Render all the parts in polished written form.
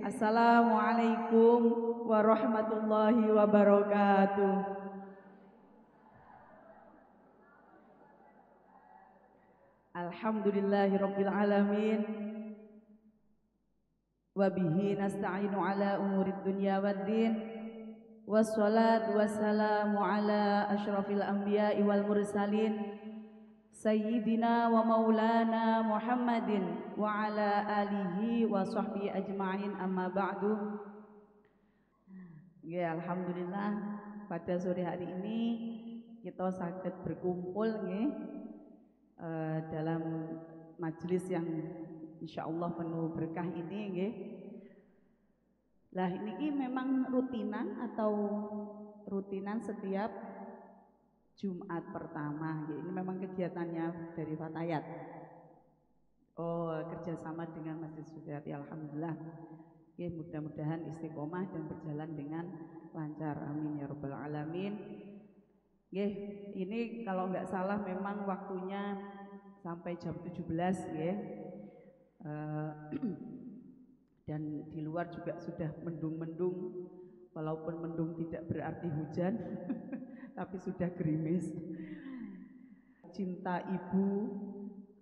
Assalamualaikum warahmatullahi wabarakatuh. Alhamdulillahirabbil alamin. Wa bihi nasta'inu ala umurid dunya waddin. Wassalatu wassalamu ala asyrafil anbiya'i wal mursalin. Sayyidina wa maulana Muhammadin wa ala alihi wa sahbihi ajma'in, amma ba'du. Ya, alhamdulillah pada sore hari ini kita sakit berkumpul dalam majelis yang insyaallah penuh berkah ini nggih. Lah ini memang rutinan setiap Jumat pertama. Ini memang kegiatannya dari Fatayat. Oh, kerjasama dengan Masjid Suciati, alhamdulillah. Ya, mudah-mudahan istiqomah dan berjalan dengan lancar. Amin ya rabbal alamin. Ya, ini kalau nggak salah memang waktunya sampai jam 17 ya. Dan di luar juga sudah mendung-mendung, walaupun mendung tidak berarti hujan, tapi sudah gerimis. Cinta ibu,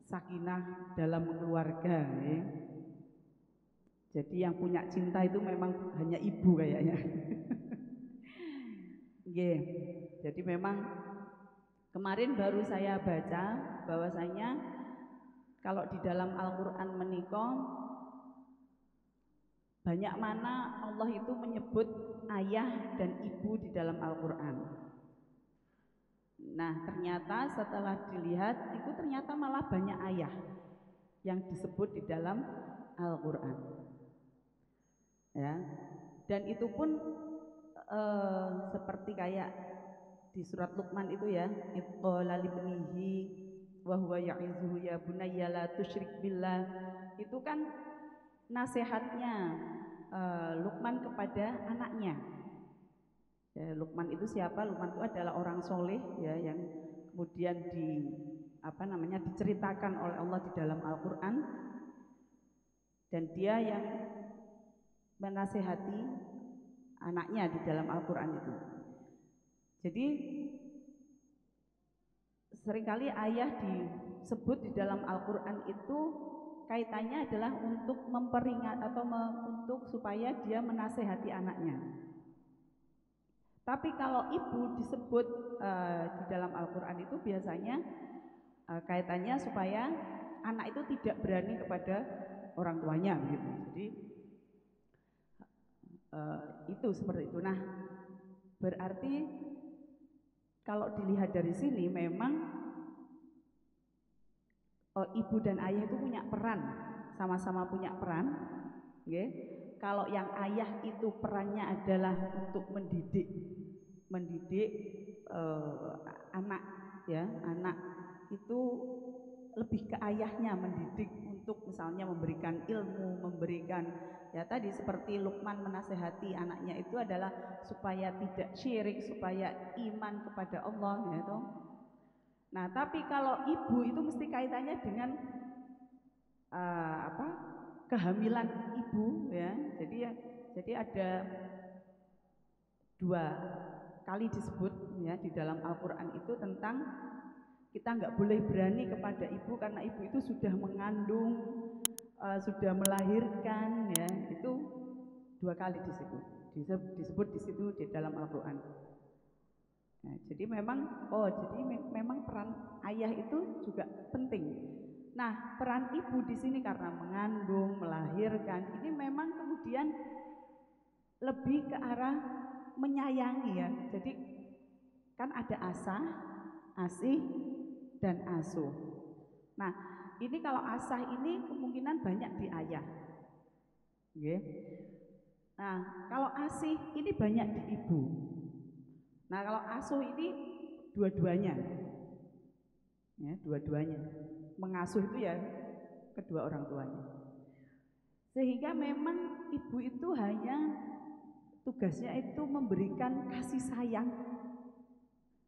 sakinah dalam keluarga ya. Jadi yang punya cinta itu memang hanya ibu kayaknya. Yeah. Jadi memang kemarin baru saya baca bahwasanya kalau di dalam Al-Quran menika banyak mana Allah itu menyebut ayah dan ibu di dalam Al-Quran. Nah ternyata setelah dilihat itu ternyata malah banyak ayah yang disebut di dalam Al-Quran ya. Dan itu pun seperti kayak di surat Luqman itu ya, idqala libnihi wa huwa ya'izuhu ya bunayya la tusyrik billah. Itu kan nasihatnya Luqman kepada anaknya ya. Luqman itu siapa? Luqman itu adalah orang soleh ya, yang kemudian diceritakan oleh Allah di dalam Al-Quran, dan dia yang menasehati anaknya di dalam Al-Quran itu. Jadi seringkali ayah disebut di dalam Al-Quran itu kaitannya adalah untuk memperingat atau untuk supaya dia menasehati anaknya. Tapi kalau ibu disebut di dalam Al-Quran itu biasanya kaitannya supaya anak itu tidak berani kepada orang tuanya gitu. Jadi itu seperti itu. Nah, berarti kalau dilihat dari sini memang ibu dan ayah itu punya peran, sama-sama punya peran. Okay. Kalau yang ayah itu perannya adalah untuk mendidik anak ya, anak itu lebih ke ayahnya mendidik untuk misalnya memberikan ilmu, memberikan ya tadi seperti Luqman menasehati anaknya itu adalah supaya tidak syirik, supaya iman kepada Allah ya toh. Nah, tapi kalau ibu itu mesti kaitannya dengan kehamilan ibu ya. Jadi ada 2 kali disebut ya di dalam Al-Quran itu tentang kita nggak boleh berani kepada ibu karena ibu itu sudah mengandung, sudah melahirkan ya. Itu 2 kali disebut di situ di dalam Al-Quran. Nah, jadi memang peran ayah itu juga penting. Nah, peran ibu di sini karena mengandung, melahirkan, ini memang kemudian lebih ke arah menyayangi ya. Jadi kan ada asah, asih, dan asuh. Nah, ini kalau asah ini kemungkinan banyak di ayah. Okay. Nah, kalau asih ini banyak di ibu. Nah, kalau asuh ini dua-duanya. Ya, dua-duanya. Mengasuh itu ya kedua orang tuanya. Sehingga memang ibu itu hanya tugasnya itu memberikan kasih sayang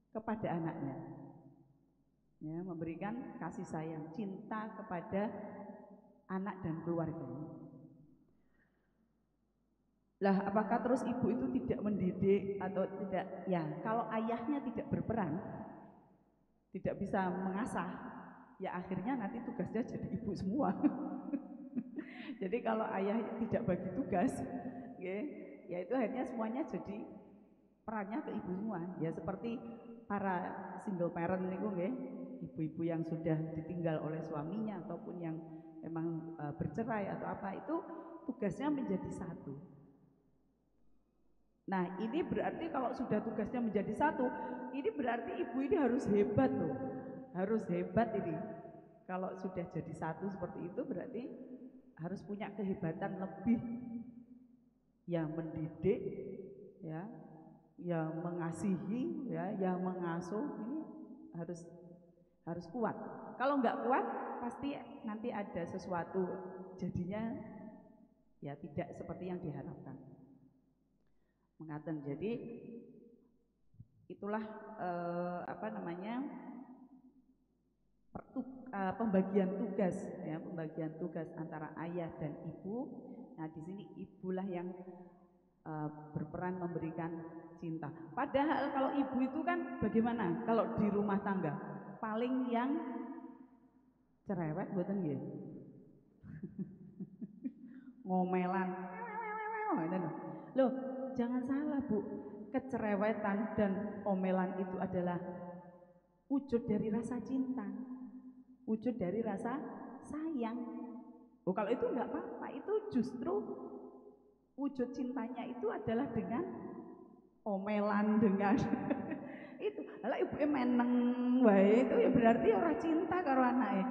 kepada anaknya. Ya, memberikan kasih sayang, cinta kepada anak dan keluarganya. Lah apakah terus ibu itu tidak mendidik atau tidak? Ya, kalau ayahnya tidak berperan, tidak bisa mengasah, ya akhirnya nanti tugasnya jadi ibu semua. Jadi kalau ayah tidak bagi tugas, ya itu akhirnya semuanya jadi perannya ke ibu semua. Ya seperti para single parent niku nggih, ibu-ibu yang sudah ditinggal oleh suaminya ataupun yang memang bercerai atau apa, itu tugasnya menjadi satu. Nah, ini berarti kalau sudah tugasnya menjadi satu, ini berarti ibu ini harus hebat loh. Harus hebat ini. Kalau sudah jadi satu seperti itu berarti harus punya kehebatan lebih, yang mendidik, ya, yang mengasihi, ya, yang mengasuh. Ini harus kuat. Kalau nggak kuat, pasti nanti ada sesuatu jadinya ya tidak seperti yang diharapkan. Mengaten. Jadi itulah apa namanya, pembagian tugas, ya, pembagian tugas antara ayah dan ibu. Nah di sini ibulah yang berperan memberikan cinta. Padahal kalau ibu itu kan bagaimana? Kalau di rumah tangga paling yang cerewet, mboten nggih? Ngomelan. Loh, jangan salah Bu. Kecerewetan dan omelan itu adalah wujud dari rasa cinta, wujud dari rasa sayang. Oh, kalau itu enggak apa-apa, itu justru wujud cintanya itu adalah dengan omelan, dengan itu. Lah ibu meneng wae itu ya berarti orang cinta karo anaknya.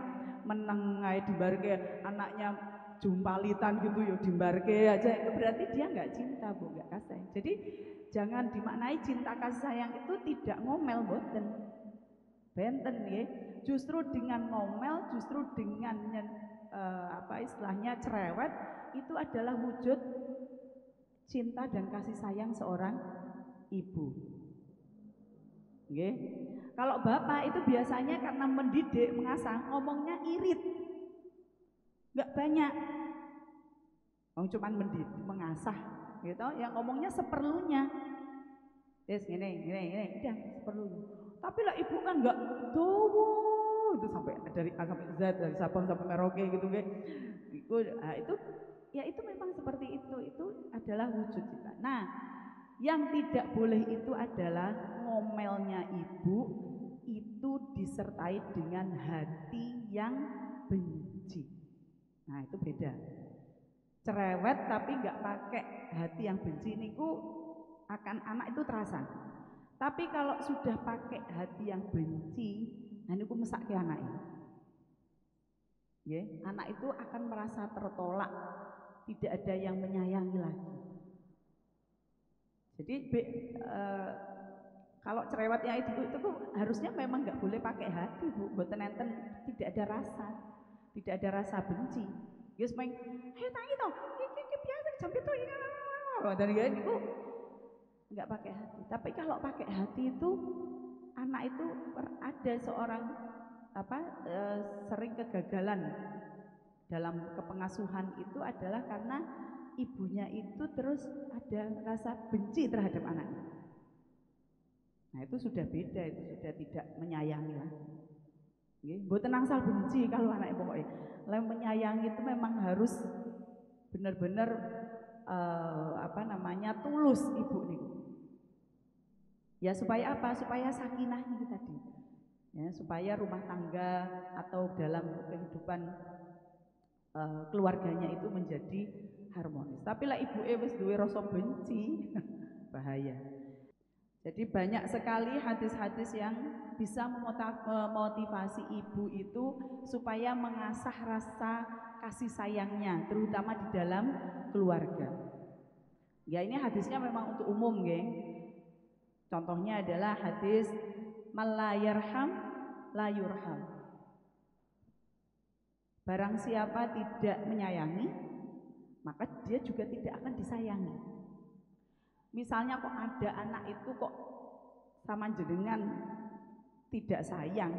Meneng ae dibarke anaknya jumpalitan gitu ya dimbarke aja, itu berarti dia nggak cinta Bu, nggak kasih. Jadi jangan dimaknai cinta kasih sayang itu tidak ngomel, boten. Benten ya. Justru dengan ngomel, justru dengan apa istilahnya cerewet, itu adalah wujud cinta dan kasih sayang seorang ibu. Oke. Kalau bapak itu biasanya karena mendidik, mengasah, ngomongnya irit, nggak banyak. Cuman mendidik, mengasah, gitu. Yang ngomongnya seperlunya. Yes, gini, udah seperlunya. Tapi lah ibu kan nggak dowo, itu sampai dari A sampai Z, dari Sabang sampai Merauke gitu kan. Itu ya itu memang seperti itu adalah wujud cinta. Nah, yang tidak boleh itu adalah ngomelnya ibu itu disertai dengan hati yang benci. Nah, itu beda. Cerewet tapi nggak pakai hati yang benci niku akan anak itu terasa. Tapi kalau sudah pakai hati yang benci, nah niku mesake anak ini. Ya, anak itu akan merasa tertolak, tidak ada yang menyayangi lagi. Jadi kalau cerewetnya itu harusnya memang nggak boleh pakai hati Bu, mboten enten, tidak ada rasa, tidak ada rasa benci. Yes, main, hei tangi toh, iki biasa jam itu ya, dan itu nggak pakai hati. Tapi kalau pakai hati itu anak itu ada seorang apa sering kegagalan dalam kepengasuhan itu adalah karena ibunya itu terus ada rasa benci terhadap anaknya. Nah itu sudah beda, itu sudah tidak menyayangi lagi. Mboten angsal benci kalau anaknya pokoknya. Lem menyayangi itu memang harus benar-benar apa namanya tulus ibu nih. Ya supaya apa? Supaya sakinah ini tadi. Ya, supaya rumah tangga atau dalam kehidupan keluarganya itu menjadi harmonis. Tapi lah ibu wis duwe rasa benci, bahaya. Jadi banyak sekali hadis-hadis yang bisa memotivasi ibu itu supaya mengasah rasa kasih sayangnya, terutama di dalam keluarga. Ya ini hadisnya memang untuk umum, geng. Contohnya adalah hadis malayarham layurham. Barang siapa tidak menyayangi, maka dia juga tidak akan disayangi. Misalnya kok ada anak itu kok sama jenengan tidak sayang,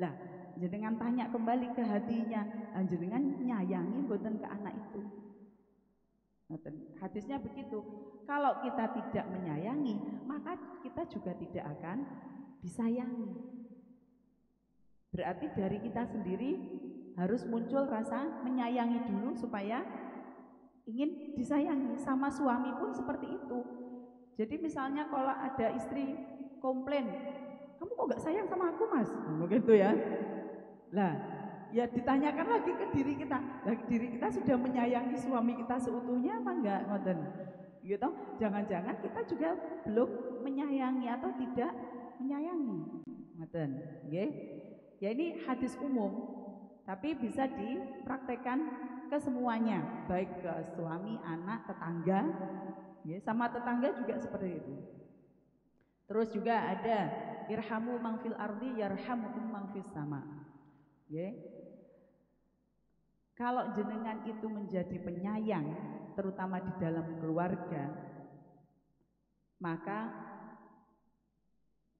lah jenengan tanya kembali ke hatinya, jenengan nyayangi mboten ke anak itu. Hadisnya begitu. Kalau kita tidak menyayangi, maka kita juga tidak akan disayangi. Berarti dari kita sendiri harus muncul rasa menyayangi dulu supaya ingin disayangi. Sama suami pun seperti itu. Jadi misalnya kalau ada istri komplain, kamu kok gak sayang sama aku mas? Begitu ya. Lah, ya ditanyakan lagi ke diri kita. Lah, diri kita sudah menyayangi suami kita seutuhnya apa enggak, ngoten? Gitu. Jangan-jangan kita juga belum menyayangi atau tidak menyayangi. Ngoten, nggih. Ya ini hadis umum, tapi bisa dipraktekkan ke semuanya, baik ke suami, anak, tetangga, ya, sama tetangga juga seperti itu. Terus juga ada irhamu man fil ardi yarhamukum man fis sama. Ya. Kalau jenengan itu menjadi penyayang, terutama di dalam keluarga, maka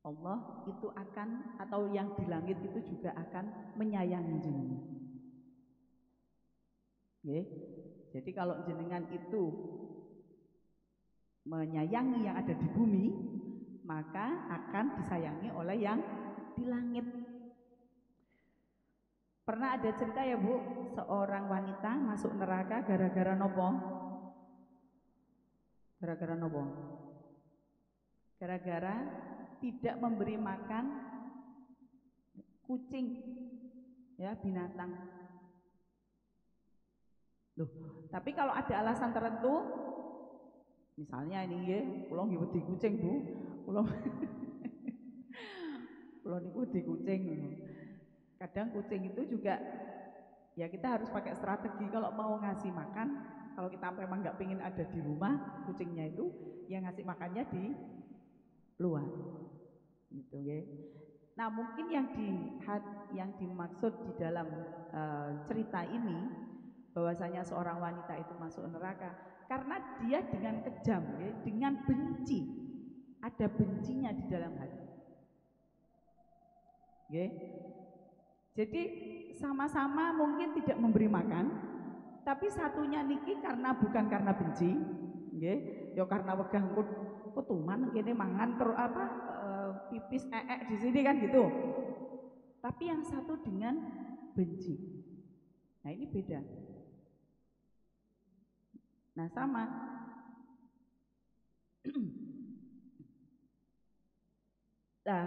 Allah itu akan, atau yang di langit itu juga akan menyayangi jenengan. Ya. Jadi kalau jenengan itu menyayangi yang ada di bumi, maka akan disayangi oleh yang di langit. Pernah ada cerita ya Bu, seorang wanita masuk neraka gara-gara nopo? Gara-gara nopo? Gara-gara tidak memberi makan kucing, ya, binatang. Loh, tapi kalau ada alasan tertentu, misalnya ini ya, kula nggih wedi kucing Bu, kula niku wedi kucing. Kadang kucing itu juga ya kita harus pakai strategi kalau mau ngasih makan. Kalau kita memang nggak pengen ada di rumah kucingnya itu, yang ngasih makannya di luar, gitu ya. Nah mungkin yang dimaksud di dalam cerita ini bahwasanya seorang wanita itu masuk neraka karena dia dengan kejam, ya, dengan benci, ada bencinya di dalam hati. Ya. Jadi sama-sama mungkin tidak memberi makan, tapi satunya niki bukan karena benci, nggih, ya karena wegah engko petuman kene mangan terus pipis di sini kan gitu. Tapi yang satu dengan benci. Nah, ini beda. Nah, sama. Nah,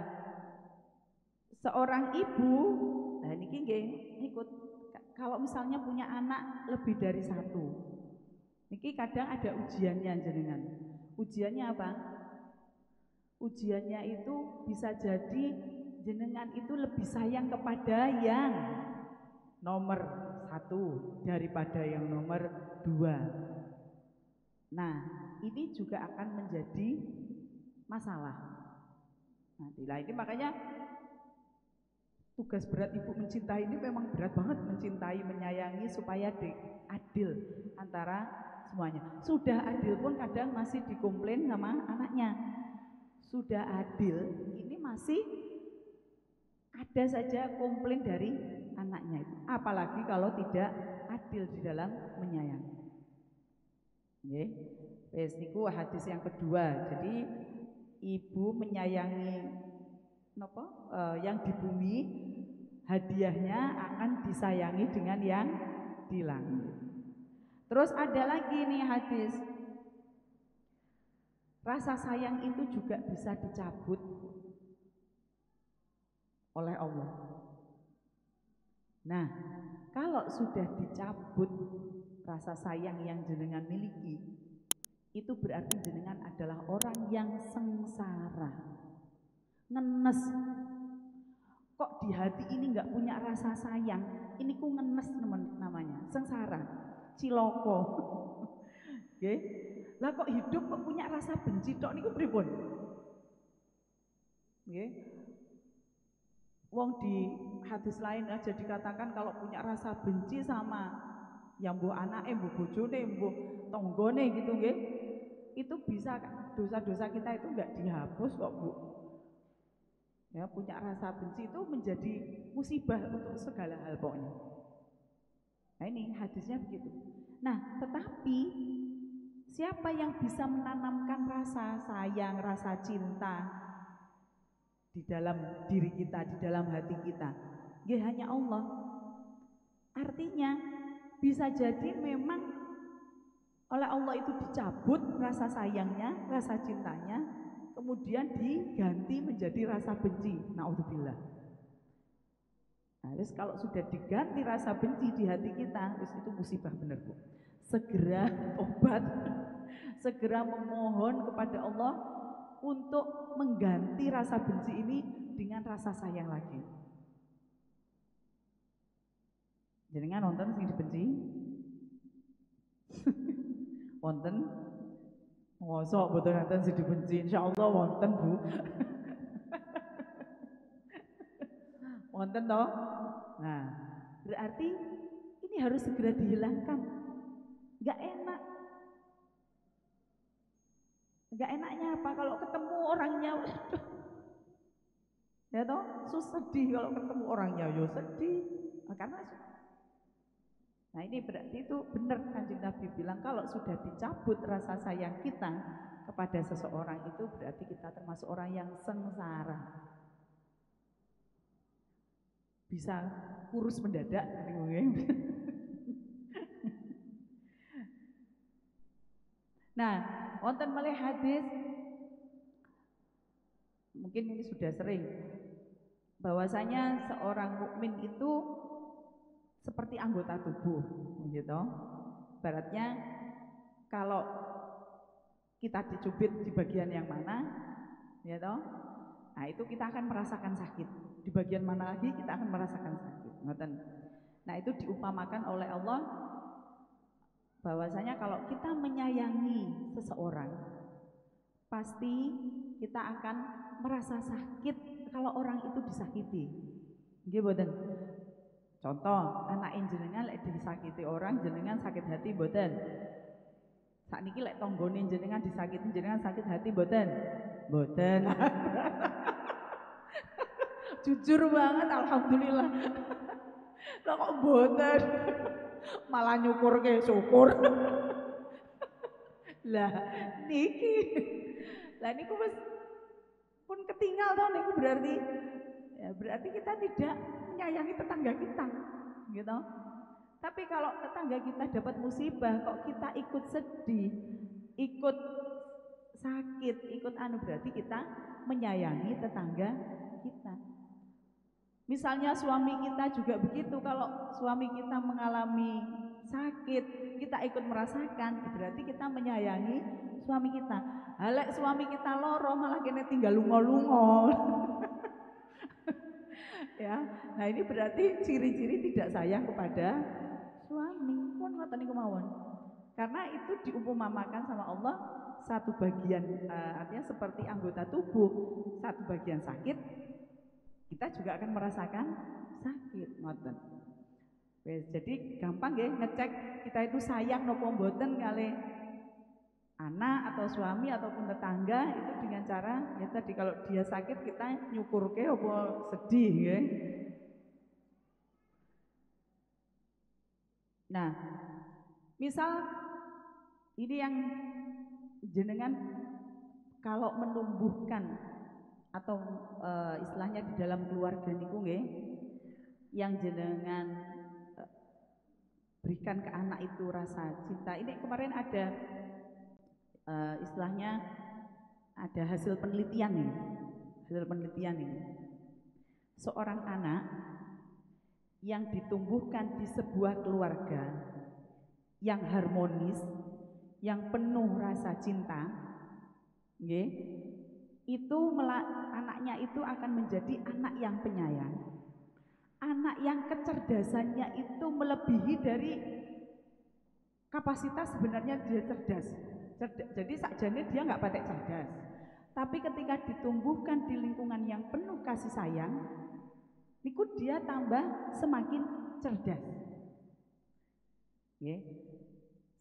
seorang ibu, nah niki nggih ikut. Kalau misalnya punya anak lebih dari satu, niki kadang ada ujiannya jenengan. Ujiannya apa? Ujiannya itu bisa jadi jenengan itu lebih sayang kepada yang nomor satu daripada yang nomor dua. Nah, ini juga akan menjadi masalah. Nanti lah ini makanya tugas berat ibu mencintai ini memang berat banget, mencintai, menyayangi supaya adil antara semuanya. Sudah adil pun kadang masih dikomplain sama anaknya. Sudah adil, ini masih ada saja komplain dari anaknya itu. Apalagi kalau tidak adil di dalam menyayangi. Nggih. Wis niku hadis yang kedua. Jadi ibu menyayangi yang di bumi, hadiahnya akan disayangi dengan yang di langit. Terus ada lagi nih hadis, rasa sayang itu juga bisa dicabut oleh Allah. Nah, kalau sudah dicabut rasa sayang yang jenengan miliki, itu berarti jenengan adalah orang yang sengsara, ngenes. Kok di hati ini nggak punya rasa sayang, ini ku ngenes namanya, sengsara, ciloko. Oke, lah kok hidup kok punya rasa benci tok niku pripun? Oke. Wong di hadis lain aja dikatakan kalau punya rasa benci sama yang mbok anake, mbok bojone, mbok tonggone gitu nggih. Itu bisa dosa-dosa kita itu enggak dihapus kok, Bu. Ya, punya rasa benci itu menjadi musibah untuk segala hal pokoknya. Nah, ini hadisnya begitu. Nah, tetapi Siapa yang bisa menanamkan rasa sayang, rasa cinta di dalam diri kita, di dalam hati kita? Ya hanya Allah. Artinya bisa jadi memang oleh Allah itu dicabut rasa sayangnya, rasa cintanya, kemudian diganti menjadi rasa benci. Naudzubillah. Nah, terus kalau sudah diganti rasa benci di hati kita, terus itu musibah benar, Bu. Segera tobat, segera memohon kepada Allah untuk mengganti rasa benci ini dengan rasa sayang lagi. Jenengan nonton sing dibenci? Wonten? Mosok boten nonton sing dibenci? Insyaallah wonten, Bu. Wonten toh? Nah, berarti ini harus segera dihilangkan. Gak enak. Gak enaknya apa? Kalau ketemu orangnya, ya toh, sedih kalau ketemu orangnya, yo sedih. Karena nah ini berarti itu benar Kanjeng Nabi bilang kalau sudah dicabut rasa sayang kita kepada seseorang itu berarti kita termasuk orang yang sengsara. Bisa kurus mendadak gitu ya. Nah, wonten malih hadis mungkin ini sudah sering bahwasanya seorang mukmin itu seperti anggota tubuh gitu. Baratnya kalau kita dicubit di bagian yang mana ya toh, nah itu kita akan merasakan sakit. Di bagian mana lagi kita akan merasakan sakit. Nah itu diumpamakan oleh Allah bahwasanya kalau kita menyayangi seseorang pasti kita akan merasa sakit kalau orang itu disakiti. Nggih mboten? Contoh, anak jenengan lek disakiti orang, jenengan sakit hati mboten? Sakniki lek tanggane jenengan disakiti, jenengan sakit hati mboten? Mboten. Jujur banget, alhamdulillah. Lah kok mboten? Malah nyukurke syukur. Lah niki. Lah niku wis pun ketinggal toh niku berarti ya berarti kita tidak menyayangi tetangga kita, gitu. Tapi kalau tetangga kita dapat musibah kok kita ikut sedih, ikut sakit, ikut berarti kita menyayangi tetangga kita. Misalnya suami kita juga begitu, kalau suami kita mengalami sakit, kita ikut merasakan, berarti kita menyayangi suami kita. Halek suami kita loro malah kene tinggal lungo-lungo. Ya, nah ini berarti ciri-ciri tidak sayang kepada suami. Pun ngoten niku mawon. Karena itu diumpamakan sama Allah satu bagian artinya seperti anggota tubuh, satu bagian sakit, kita juga akan merasakan sakit, ngoten. Jadi gampang ya ngecek kita itu sayang nopo mboten kali anak atau suami ataupun tetangga itu dengan cara ya tadi kalau dia sakit kita nyukurke apa sedih ya. Nah, misal ini yang jenengan kalau menumbuhkan atau istilahnya di dalam keluarga niku nggih yang jenengan berikan ke anak itu rasa cinta. Ini kemarin ada istilahnya ada hasil penelitian nih. Hasil penelitian ini. Seorang anak yang ditumbuhkan di sebuah keluarga yang harmonis, yang penuh rasa cinta, nggih, itu anaknya itu akan menjadi anak yang penyayang, anak yang kecerdasannya itu melebihi dari kapasitas sebenarnya dia cerdas. Jadi sakjane dia nggak patek cerdas, tapi ketika ditumbuhkan di lingkungan yang penuh kasih sayang, niku dia tambah semakin cerdas. Okay.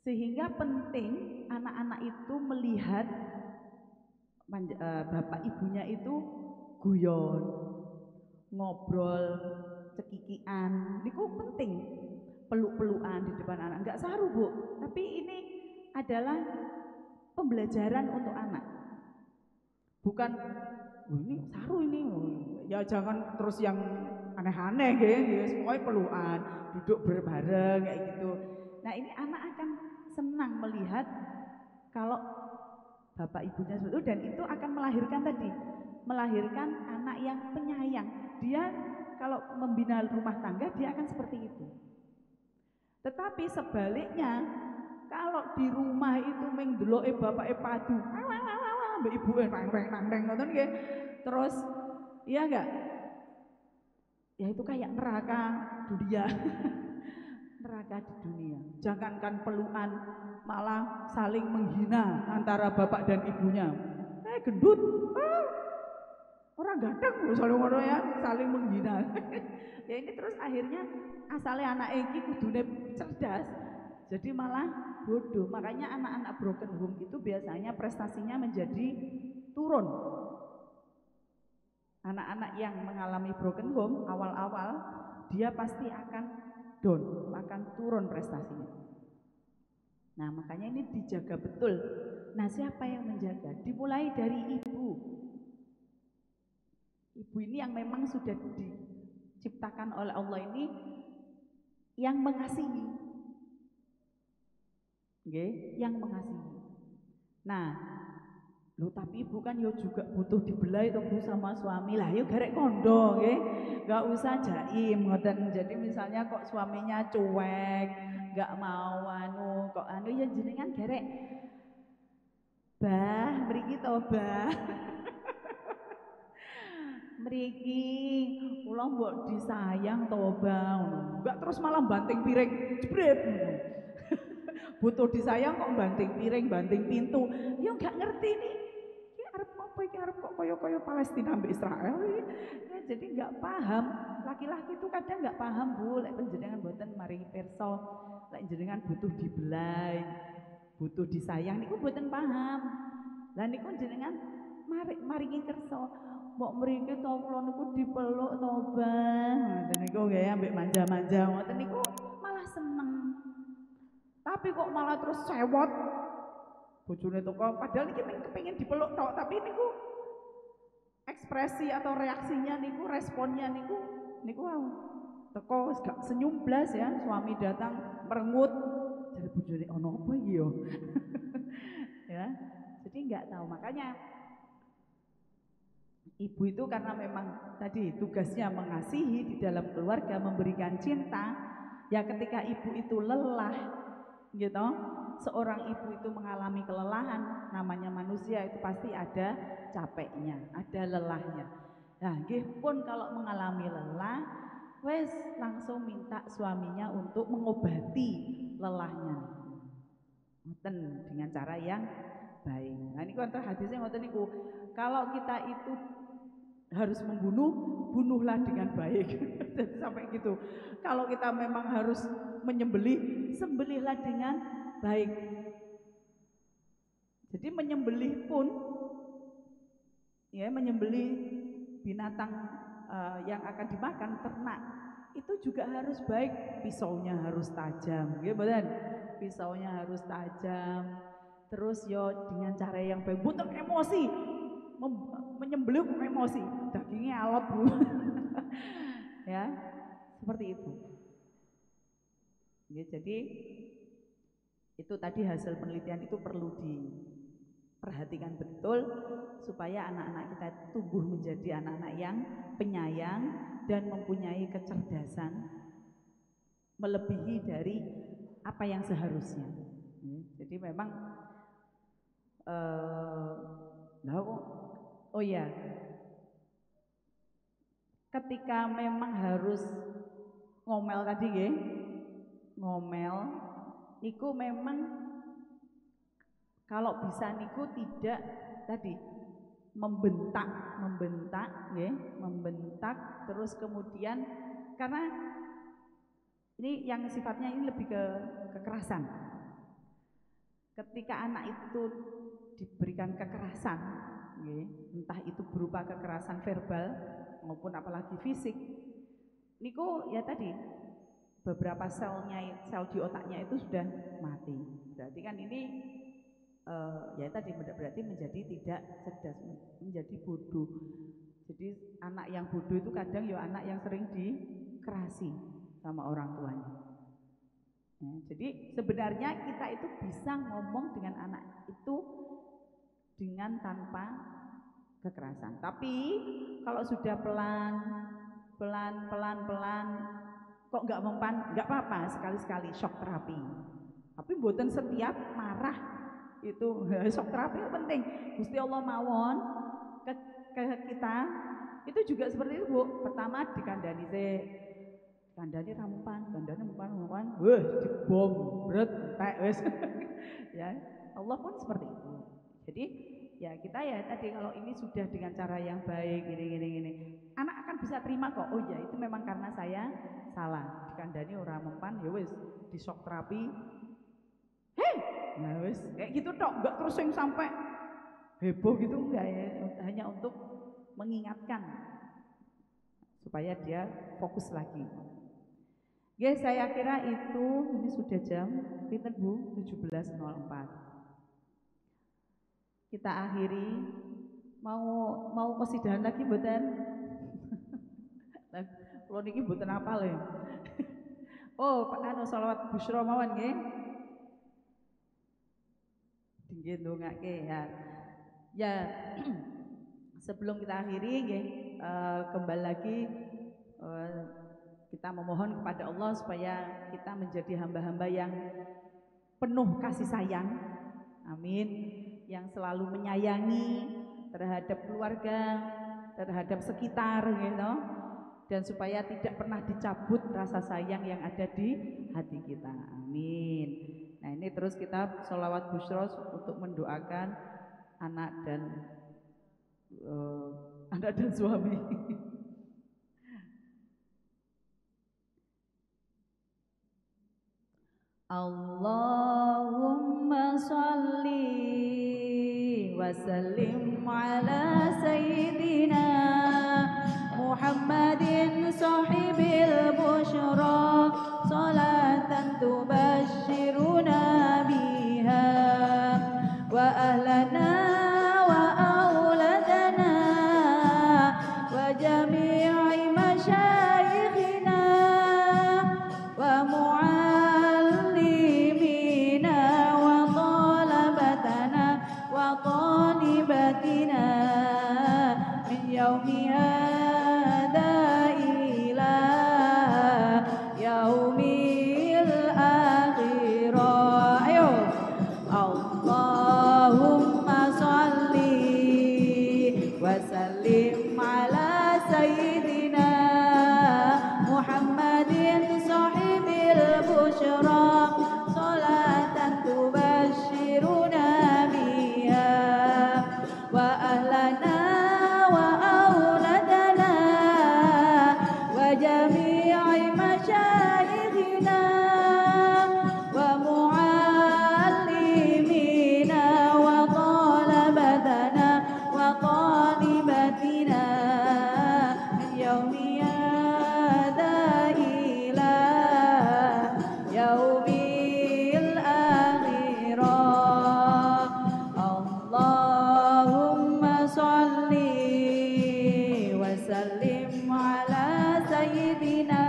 Sehingga penting anak-anak itu melihat bapak ibunya itu guyon, ngobrol, cekikian, niku penting. Peluk-pelukan di depan anak, enggak saru Bu, tapi ini adalah pembelajaran untuk anak. Bukan ini saru ini, ya jangan terus yang aneh-aneh ya, semuanya pelukan, duduk berbareng kayak gitu. Nah ini anak akan senang melihat kalau bapak ibunya seperti itu, dan itu akan melahirkan anak yang penyayang. Dia kalau membina rumah tangga dia akan seperti itu. Tetapi sebaliknya, kalau di rumah itu mengdeloke bapake padu, mbak ibu nang ngoten nggih. Terus iya enggak? Ya itu kayak neraka dunia. Neraka di dunia. Jangankan pelukan, malah saling menghina antara bapak dan ibunya. Gendut. Orang ganteng saling ngono ya, saling menghina. Ya ini terus akhirnya asalnya anak iki kudune cerdas, jadi malah bodoh. Makanya anak-anak broken home itu biasanya prestasinya menjadi turun. Anak-anak yang mengalami broken home awal-awal dia pasti akan down, akan turun prestasinya. Nah makanya ini dijaga betul. Nah siapa yang menjaga? Dimulai dari ibu. Ibu ini yang memang sudah diciptakan oleh Allah ini yang mengasihi, yang mengasihi. Nah, tapi ibu kan yo juga butuh dibelai tuh bu sama suami lah, yuk garek kondo, nggak usah jaim ngoten. Jadi misalnya kok suaminya cuek, nggak mau kok ya jenengan garek, bah, mriki to bah. Mriki kula mbok disayang to Bang. Enggak terus malah banting piring jebret ngono. Butuh disayang kok banting piring, banting pintu. Ya enggak ngerti nih. Ki arep apa iki, arep kok kaya Palestina mbek Israel iki. Ya, jadi enggak paham. Laki-laki itu kadang enggak paham, Bu. Lek panjenengan mboten maringi pirsa, lek jenengan butuh dibelai, butuh disayang niku mboten paham. Lah niku jenengan maringi kersa. Mbok mriki to kula niku dipeluk to, Bang. Ngoten niku nggih ambek manja-manja ngoten niku malah seneng. Tapi kok malah terus sewot. Bojone teko padahal iki kepengin dipeluk tok, tapi niku ekspresi atau reaksinya niku, responnya niku teko wis gak senyum blas ya. Suami datang merengut dari bojone ono apa iki yo. Ya. Jadi enggak tahu, makanya ibu itu karena memang tadi tugasnya mengasihi di dalam keluarga, memberikan cinta. Ya ketika ibu itu lelah, gitu, seorang ibu itu mengalami kelelahan, namanya manusia itu pasti ada capeknya, ada lelahnya. Nah, pun kalau mengalami lelah, wes langsung minta suaminya untuk mengobati lelahnya, dengan cara yang baik. Nah ini kan hadisnya ngoten niku, kalau kita itu harus membunuh, bunuhlah dengan baik. Jadi sampai gitu. Kalau kita memang harus menyembelih, sembelihlah dengan baik. Jadi menyembelih pun, ya menyembelih binatang yang akan dimakan, ternak, itu juga harus baik. Pisaunya harus tajam, ya betul. Pisaunya harus tajam. Terus yo dengan cara yang baik, bukan emosi. Menyembelih kok emosi, dagingnya alot bu. Ya seperti itu ya. Jadi itu tadi hasil penelitian itu perlu diperhatikan betul supaya anak-anak kita tumbuh menjadi anak-anak yang penyayang dan mempunyai kecerdasan melebihi dari apa yang seharusnya ya. Jadi memang oh ya, ketika memang harus ngomel tadi ya, ngomel niku memang kalau bisa niku tidak tadi membentak ya, membentak terus kemudian, karena ini yang sifatnya ini lebih ke kekerasan. Ketika anak itu diberikan kekerasan ya, entah itu berupa kekerasan verbal maupun apalagi fisik, niku ya tadi beberapa sel di otaknya itu sudah mati. Berarti kan ini ya tadi berarti menjadi tidak cerdas, menjadi bodoh. Jadi anak yang bodoh itu kadang ya anak yang sering dikerasi sama orang tuanya. Ya, jadi sebenarnya kita itu bisa ngomong dengan anak itu dengan tanpa kekerasan. Tapi kalau sudah pelan kok nggak mempan, nggak apa-apa, sekali-sekali shock terapi. Tapi buatan setiap marah itu shock terapi itu penting. Gusti Allah mawon ke kita itu juga seperti itu, Bu. Pertama dikandani kandani rampan, wah dibom, bret, entek wis. Ya, Allah pun seperti itu. Jadi ya kita ya tadi kalau ini sudah dengan cara yang baik gini, anak akan bisa terima kok. Oh ya itu memang karena saya salah, dikandani orang mempan, ya wis di shock terapi. Hei, nah wis kayak gitu tok, enggak terus yang sampai heboh gitu enggak ya, hanya untuk mengingatkan supaya dia fokus lagi. Ya saya kira itu, ini sudah jam pinten Bu, 17.04. Kita akhiri, mau kesidahan lagi mboten? Kalau niki mboten apal ya. Oh, anu sholawat busyra mawon nggih. Nggih ndongake ya. Ya sebelum kita akhiri nggih, kembali lagi kita memohon kepada Allah supaya kita menjadi hamba-hamba yang penuh kasih sayang, amin, yang selalu menyayangi terhadap keluarga, terhadap sekitar gitu, dan supaya tidak pernah dicabut rasa sayang yang ada di hati kita, amin. Nah ini terus kita sholawat busyra untuk mendoakan anak dan suami. Allahumma sholli wa sallim ala sayyidina Muhammadin sahibil busyra salatan tubashshiruna biha wa ahlana wa auladana wa jami'i masyayikhina wa طالبتنا من يوم هذا إلى يوم الآخرة. اللهم صل وسلم على سيدنا محمد صاحب البشرى صلاة تبشرنا وأهلنا وأولادنا وجميع مشايخنا ومعلمينا وطلبتنا وطالبتنا من يوم هذا إلى يوم الآخرة. اللهم صل وسلم على سيدنا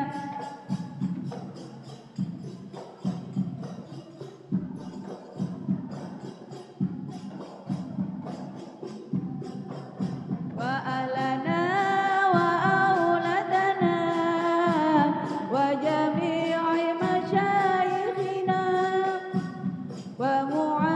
وأهلنا وأولادنا وجميع مشايخنا ومعلمينا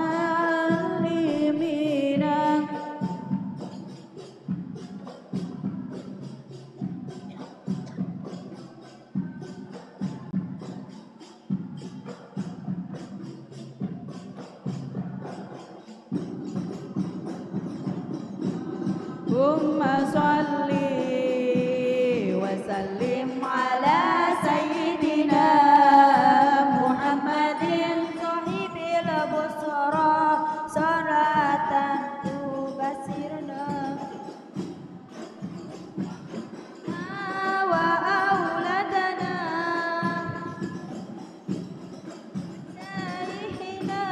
ثم صل وسلم على سيدنا محمد صاحب البشرى صلاة تبشرنا وأولادنا شيخنا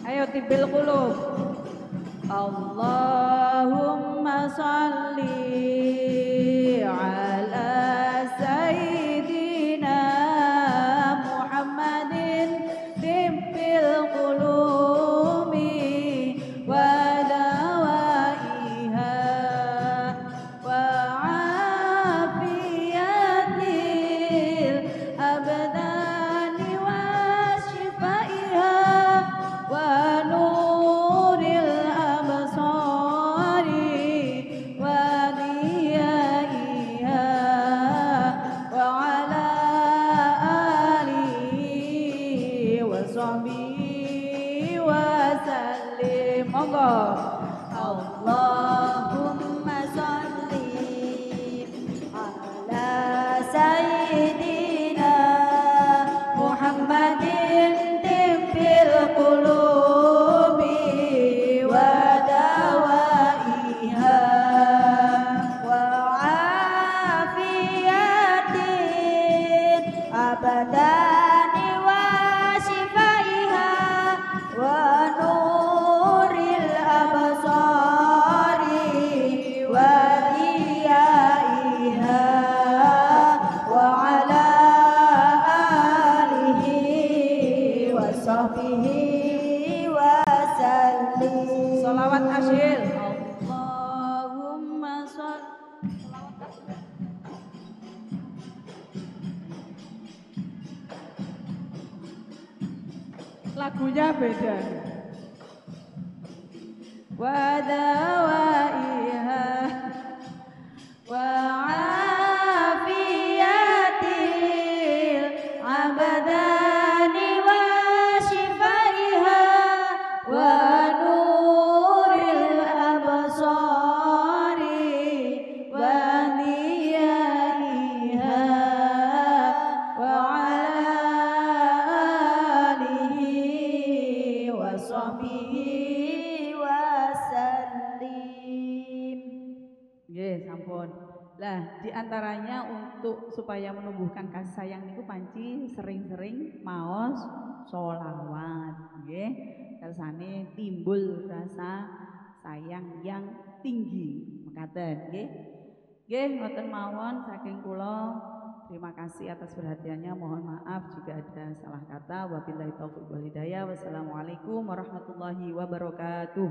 Ayo tibil qulub. Allahumma sholli ala sayyidina Muhammadin tibbil qulubi wa dawaiha wa afiyatil abdani wa shifaiha wa nuril absari wa diyaiha wa ala alihi wa sahbihi wa sallim. Monggo. Allahumma sholli ala sayyidina Muhammadin tibbil qulubi wa dawaiha wa afiyatin abadani wa shifaiha wa nuril absari wa diyaiha wa ala alihi wa sahbihi wa sallim. Salawat asyil. Allahumma sholli. Lagunya beda. Wa dawaiha wa afiyatil abadani wa shifaiha wa nuril absari wa diyaiha wa ala alihi wa sahbihi wa sallim. Nggih, sampun. Lah, diantaranya untuk supaya menumbuhkan kasih sayang niku panci sering-sering maos sholawat, nggih. Kersane timbul rasa sayang yang tinggi. Mekaten, nggih. Nggih, ngoten mawon saking kula. Terima kasih atas perhatiannya. Mohon maaf jika ada salah kata. Wabillahi taufiq wal hidayah. Wassalamualaikum warahmatullahi wabarakatuh.